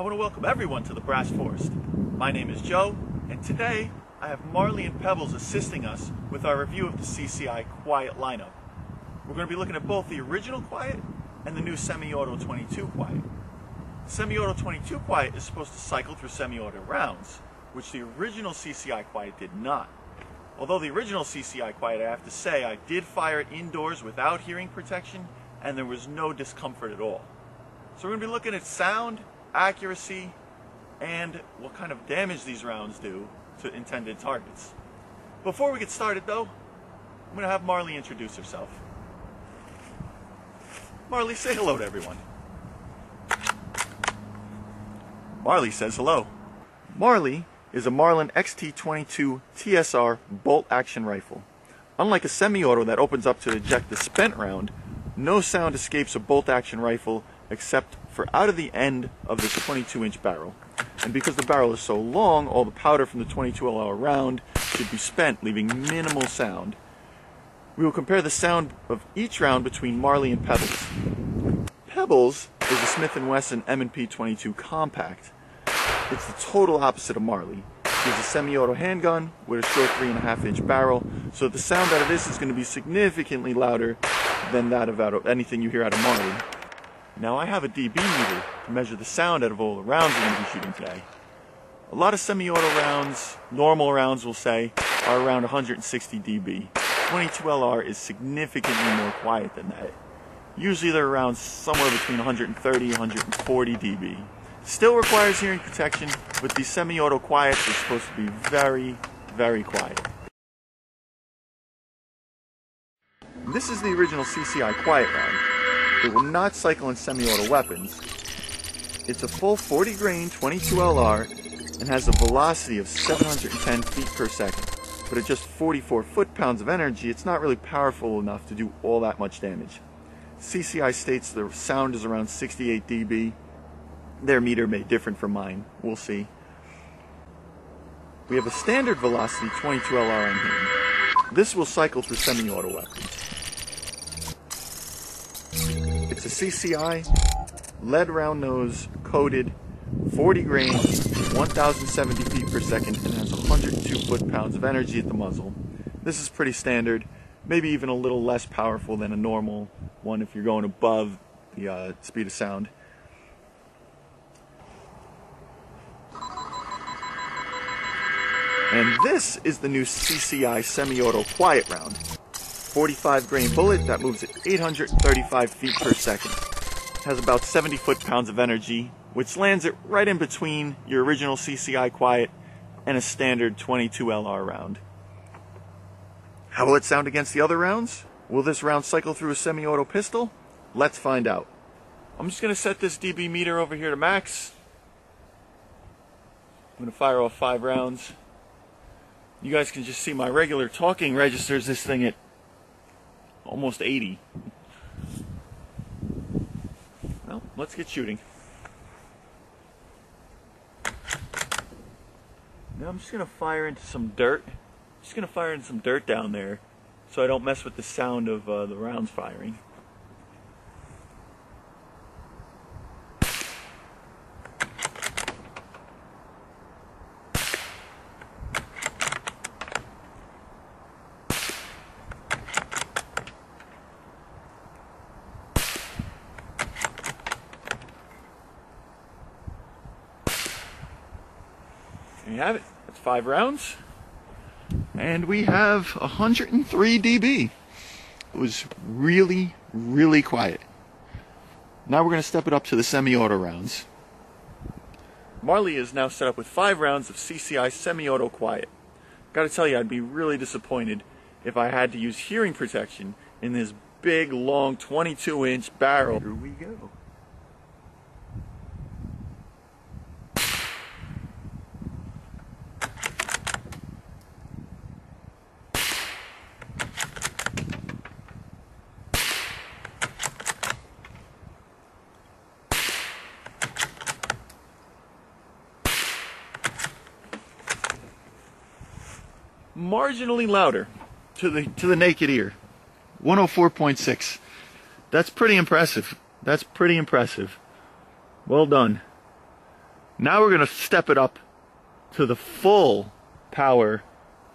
I want to welcome everyone to the Brass Forest. My name is Joe, and today I have Marley and Pebbles assisting us with our review of the CCI Quiet lineup. We're going to be looking at both the original Quiet and the new semi-auto 22 Quiet. Semi-auto 22 Quiet is supposed to cycle through semi-auto rounds, which the original CCI Quiet did not. Although the original CCI Quiet, I have to say, I did fire it indoors without hearing protection, and there was no discomfort at all. So we're going to be looking at sound, accuracy, and what kind of damage these rounds do to intended targets. Before we get started though, I'm going to have Marley introduce herself. Marley, say hello to everyone. Marley says hello. Marley is a Marlin XT22 TSR bolt-action rifle. Unlike a semi-auto that opens up to eject the spent round, no sound escapes a bolt-action rifle except for out of the end of the 22-inch barrel. And because the barrel is so long, all the powder from the 22 LR round should be spent, leaving minimal sound. We will compare the sound of each round between Marley and Pebbles. Pebbles is a Smith & Wesson M&P 22 compact. It's the total opposite of Marley. It's a semi-auto handgun with a short 3.5-inch barrel, so the sound out of this is going to be significantly louder than that of anything you hear out of Marley. Now I have a dB meter to measure the sound out of all the rounds we're going to be shooting today. A lot of semi-auto rounds, normal rounds we'll say, are around 160 dB. 22 LR is significantly more quiet than that. Usually they're around somewhere between 130 and 140 dB. Still requires hearing protection, but these semi-auto Quiets are supposed to be very, very quiet. This is the original CCI Quiet round. It will not cycle in semi-auto weapons. It's a full 40 grain 22 LR and has a velocity of 710 feet per second. But at just 44 foot-pounds of energy, it's not really powerful enough to do all that much damage. CCI states the sound is around 68 dB. Their meter may differ from mine. We'll see. We have a standard velocity 22 LR on hand. This will cycle through semi-auto weapons. It's a CCI, lead round nose, coated, 40 grain, 1,070 feet per second, and has 102 foot-pounds of energy at the muzzle. This is pretty standard, maybe even a little less powerful than a normal one if you're going above the speed of sound. And this is the new CCI semi-auto Quiet round. 45 grain bullet that moves at 835 feet per second. It has about 70 foot-pounds of energy, which lands it right in between your original CCI Quiet and a standard 22 LR round. How will it sound against the other rounds? Will this round cycle through a semi-auto pistol? Let's find out. I'm just going to set this dB meter over here to max. I'm going to fire off 5 rounds. You guys can just see my regular talking registers this thing at almost 80. Well, let's get shooting. Now I'm just going to fire into some dirt. Just going to fire into some dirt down there so I don't mess with the sound of the rounds firing. There you have it. That's 5 rounds. And we have 103 dB. It was really, really quiet. Now we're going to step it up to the semi-auto rounds. Marley is now set up with 5 rounds of CCI semi-auto Quiet. Gotta tell you, I'd be really disappointed if I had to use hearing protection in this big, long 22-inch barrel. Here we go. Marginally louder to the naked ear. 104.6. That's pretty impressive. That's pretty impressive. Well done. Now we're going to step it up to the full power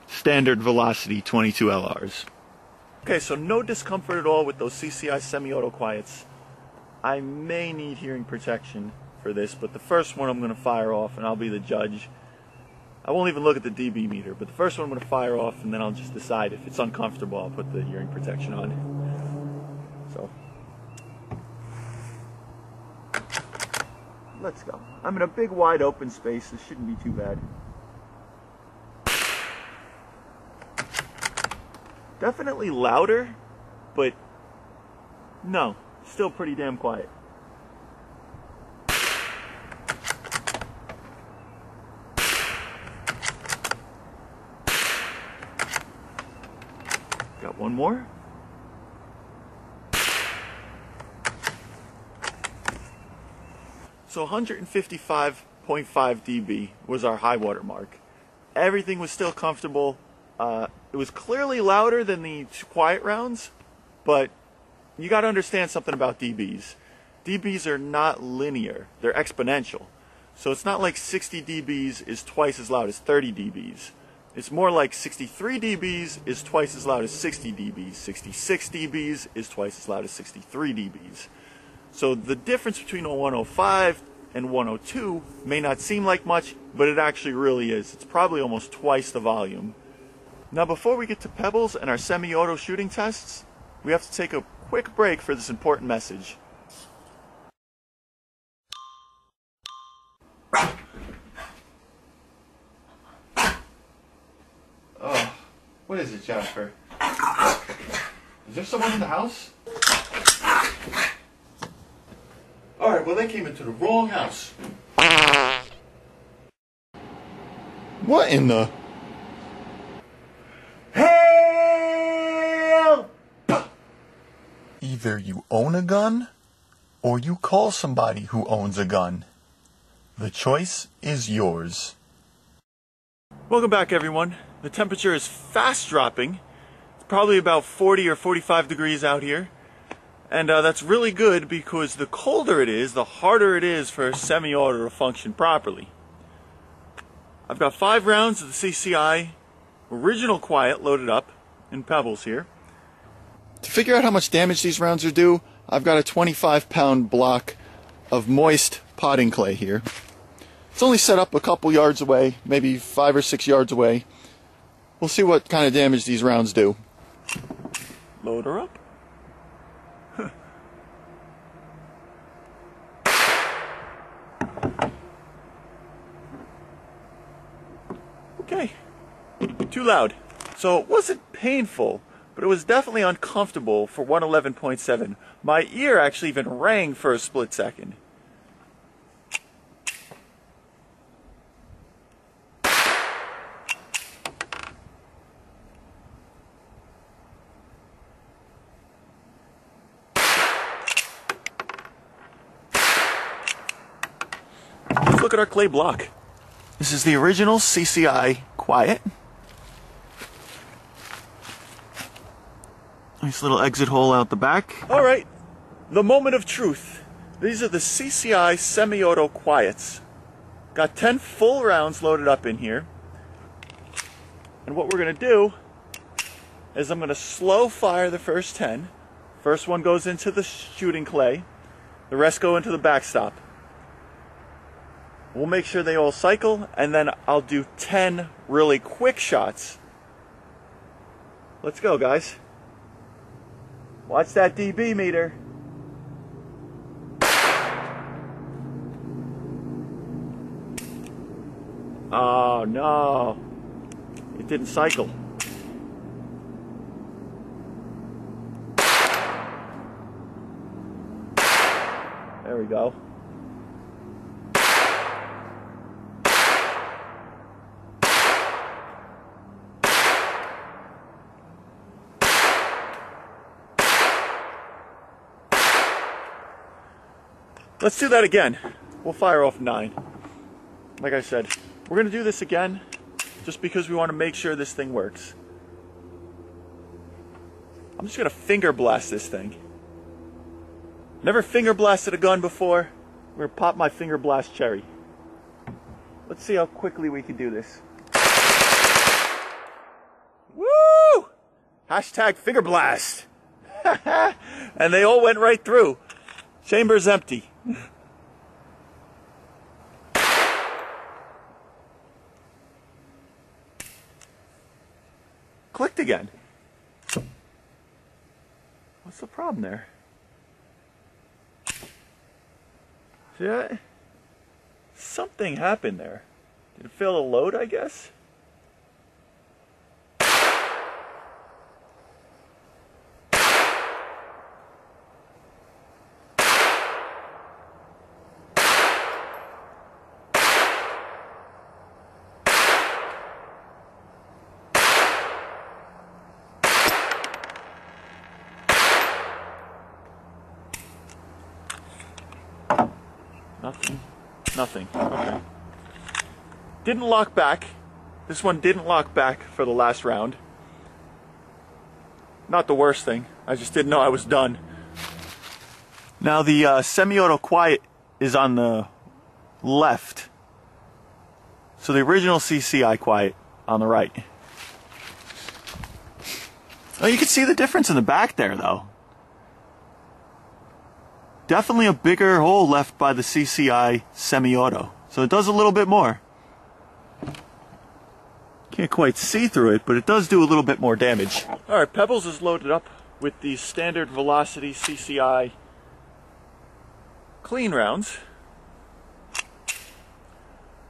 standard velocity 22 LRs. Okay, so no discomfort at all with those CCI semi-auto quiets. I may need hearing protection for this, but the first one I'm going to fire off and I'll be the judge. I won't even look at the dB meter, but the first one I'm going to fire off and then I'll just decide if it's uncomfortable, I'll put the hearing protection on. So, let's go. I'm in a big wide open space, this shouldn't be too bad. Definitely louder, but no, still pretty damn quiet. Got one more. So 155.5 dB was our high water mark. Everything was still comfortable. It was clearly louder than the quiet rounds, but you got to understand something about dBs. dBs are not linear, they're exponential. So it's not like 60 dBs is twice as loud as 30 dBs. It's more like 63 dBs is twice as loud as 60 dBs. 66 dBs is twice as loud as 63 dBs. So the difference between a 105 and 102 may not seem like much, but it actually really is. It's probably almost twice the volume. Now before we get to pebbles and our semi-auto shooting tests, we have to take a quick break for this important message. Oh, what is it, Jasper? Is there someone in the house? Alright, well they came into the wrong house. What in the... Help! Either you own a gun, or you call somebody who owns a gun. The choice is yours. Welcome back, everyone. The temperature is fast dropping. It's probably about 40 or 45 degrees out here. And that's really good because the colder it is, the harder it is for a semi-auto to function properly. I've got 5 rounds of the CCI original Quiet loaded up in pebbles here. To figure out how much damage these rounds are due, I've got a 25-pound block of moist potting clay here. It's only set up a couple yards away, maybe 5 or 6 yards away. We'll see what kind of damage these rounds do. Load her up. Okay, too loud. So it wasn't painful, but it was definitely uncomfortable for 111.7. My ear actually even rang for a split second. Let's look at our clay block. This is the original CCI Quiet. Nice little exit hole out the back. Alright, the moment of truth. These are the CCI semi-auto Quiets. Got 10 full rounds loaded up in here. And what we're going to do is I'm going to slow fire the first 10. First one goes into the shooting clay. The rest go into the backstop. We'll make sure they all cycle, and then I'll do 10 really quick shots. Let's go, guys. Watch that dB meter. Oh, no. It didn't cycle. There we go. Let's do that again. We'll fire off 9. Like I said, we're going to do this again just because we want to make sure this thing works. I'm just going to finger blast this thing. Never finger blasted a gun before. We're going to pop my finger blast cherry. Let's see how quickly we can do this. Woo! Hashtag finger blast. And they all went right through. Chamber's empty. Clicked again. What's the problem there? See that? Something happened there. Did it fail to load, I guess? Nothing. Okay. Didn't lock back. This one didn't lock back for the last round. Not the worst thing. I just didn't know I was done. Now the semi-auto Quiet is on the left. So the original CCI Quiet on the right. Oh, you can see the difference in the back there, though. Definitely a bigger hole left by the CCI semi-auto. So it does a little bit more. Can't quite see through it, but it does do a little bit more damage. Alright, Pebbles is loaded up with the standard velocity CCI clean rounds.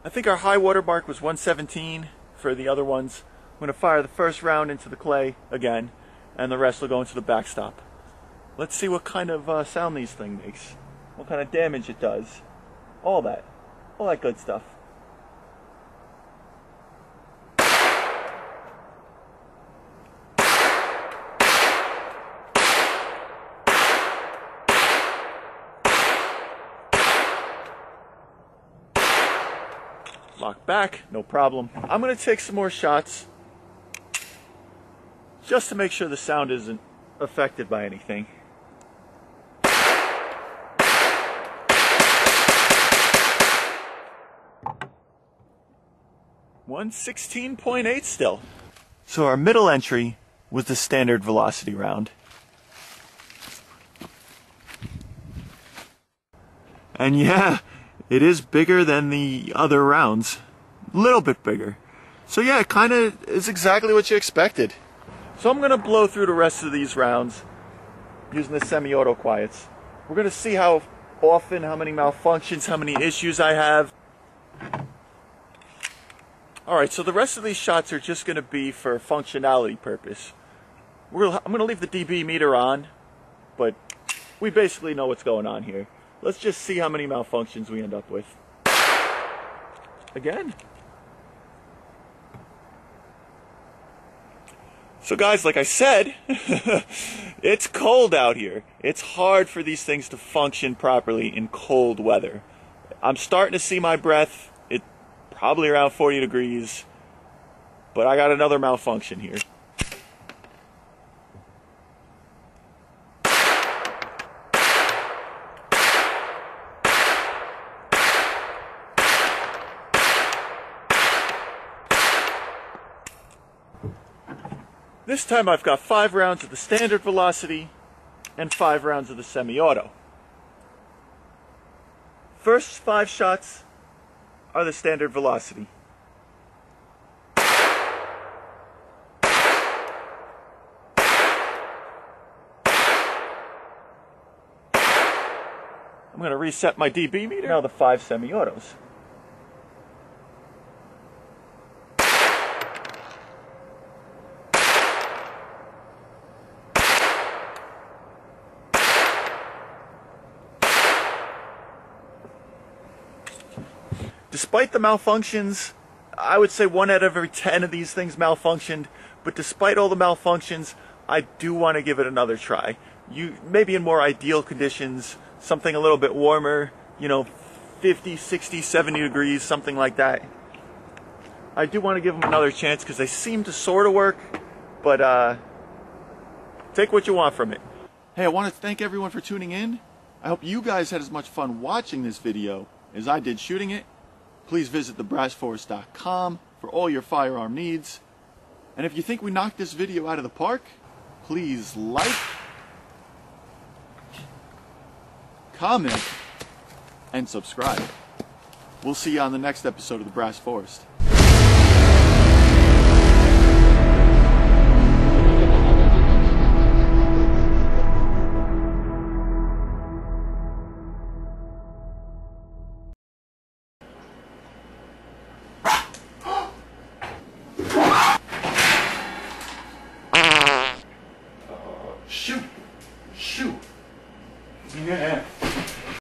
I think our high water mark was 117 for the other ones. I'm going to fire the first round into the clay again, and the rest will go into the backstop. Let's see what kind of sound these things makes. What kind of damage it does. All that good stuff. Lock back, no problem. I'm going to take some more shots just to make sure the sound isn't affected by anything. 116.8 still. So our middle entry was the standard velocity round. And yeah, it is bigger than the other rounds. A little bit bigger. So yeah, it kind of is exactly what you expected. So I'm going to blow through the rest of these rounds using the semi-auto Quiets. We're going to see how often, how many malfunctions, how many issues I have. Alright, so the rest of these shots are just going to be for functionality purpose. I'm going to leave the dB meter on, but we basically know what's going on here. Let's just see how many malfunctions we end up with. Again. So guys, like I said, it's cold out here. It's hard for these things to function properly in cold weather. I'm starting to see my breath. It's probably around 40 degrees. But I got another malfunction here. This time I've got 5 rounds of the standard velocity and 5 rounds of the semi-auto. First 5 shots are the standard velocity. I'm going to reset my dB meter. Now the 5 semi-autos. Despite the malfunctions, I would say 1 out of every 10 of these things malfunctioned, but despite all the malfunctions, I do want to give it another try. Maybe in more ideal conditions, something a little bit warmer, 50, 60, 70 degrees, something like that. I do want to give them another chance because they seem to sort of work, but take what you want from it. Hey, I want to thank everyone for tuning in. I hope you guys had as much fun watching this video as I did shooting it. Please visit thebrassforest.com for all your firearm needs. And if you think we knocked this video out of the park, please like, comment, and subscribe. We'll see you on the next episode of The Brass Forest.